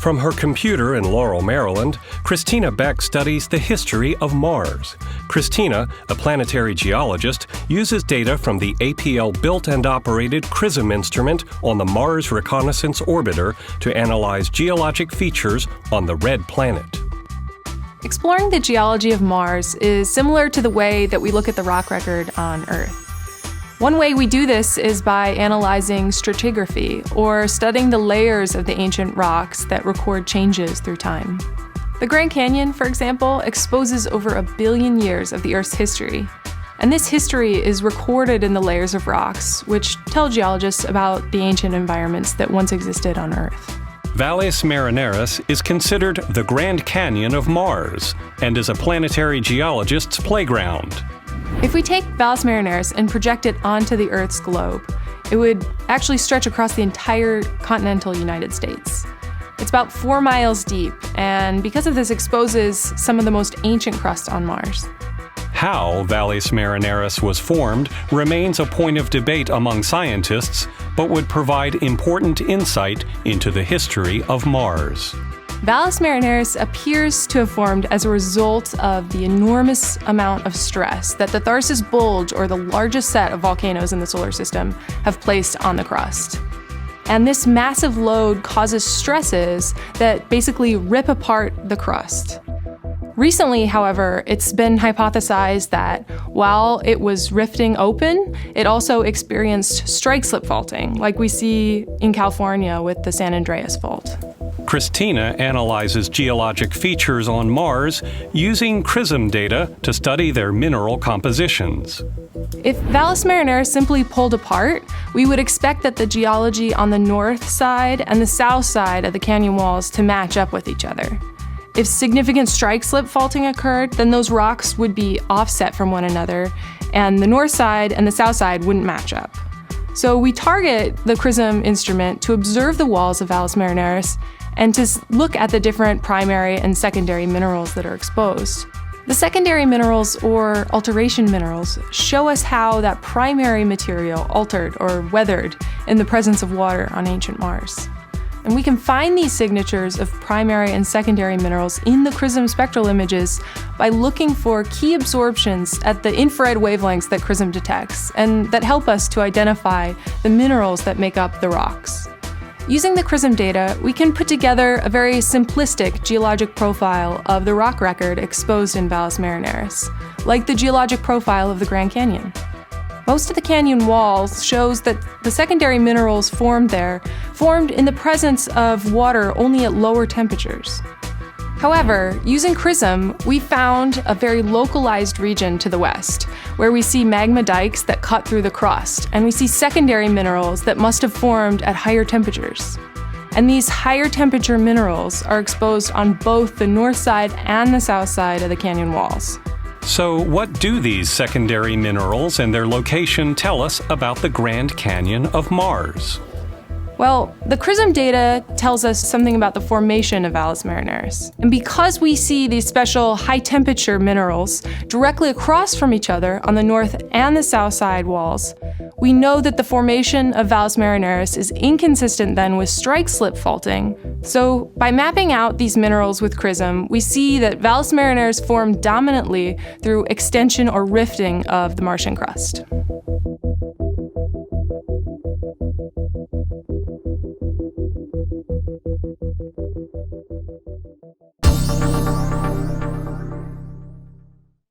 From her computer in Laurel, Maryland, Christina Beck studies the history of Mars. Christina, a planetary geologist, uses data from the APL-built and operated CRISM instrument on the Mars Reconnaissance Orbiter to analyze geologic features on the red planet. Exploring the geology of Mars is similar to the way that we look at the rock record on Earth. One way we do this is by analyzing stratigraphy, or studying the layers of the ancient rocks that record changes through time. The Grand Canyon, for example, exposes over 1 billion years of the Earth's history. And this history is recorded in the layers of rocks, which tell geologists about the ancient environments that once existed on Earth. Valles Marineris is considered the Grand Canyon of Mars and is a planetary geologist's playground. If we take Valles Marineris and project it onto the Earth's globe, it would actually stretch across the entire continental United States. It's about 4 miles deep, and because of this exposes some of the most ancient crust on Mars. How Valles Marineris was formed remains a point of debate among scientists, but would provide important insight into the history of Mars. Valles Marineris appears to have formed as a result of the enormous amount of stress that the Tharsis Bulge, or the largest set of volcanoes in the solar system, have placed on the crust. And this massive load causes stresses that basically rip apart the crust. Recently, however, it's been hypothesized that while it was rifting open, it also experienced strike-slip faulting, like we see in California with the San Andreas Fault. Christina analyzes geologic features on Mars using CRISM data to study their mineral compositions. If Valles Marineris simply pulled apart, we would expect that the geology on the north side and the south side of the canyon walls to match up with each other. If significant strike-slip faulting occurred, then those rocks would be offset from one another, and the north side and the south side wouldn't match up. So we target the CRISM instrument to observe the walls of Valles Marineris and to look at the different primary and secondary minerals that are exposed. The secondary minerals, or alteration minerals, show us how that primary material altered or weathered in the presence of water on ancient Mars. And we can find these signatures of primary and secondary minerals in the CRISM spectral images by looking for key absorptions at the infrared wavelengths that CRISM detects, and that help us to identify the minerals that make up the rocks. Using the CRISM data, we can put together a very simplistic geologic profile of the rock record exposed in Valles Marineris, like the geologic profile of the Grand Canyon. Most of the canyon walls shows that the secondary minerals formed in the presence of water only at lower temperatures. However, using CRISM, we found a very localized region to the west, where we see magma dikes that cut through the crust, and we see secondary minerals that must have formed at higher temperatures. And these higher temperature minerals are exposed on both the north side and the south side of the canyon walls. So what do these secondary minerals and their location tell us about the Grand Canyon of Mars? Well, the CRISM data tells us something about the formation of Valles Marineris. And because we see these special high-temperature minerals directly across from each other on the north and the south side walls, we know that the formation of Valles Marineris is inconsistent then with strike-slip faulting. So by mapping out these minerals with CRISM, we see that Valles Marineris formed dominantly through extension or rifting of the Martian crust.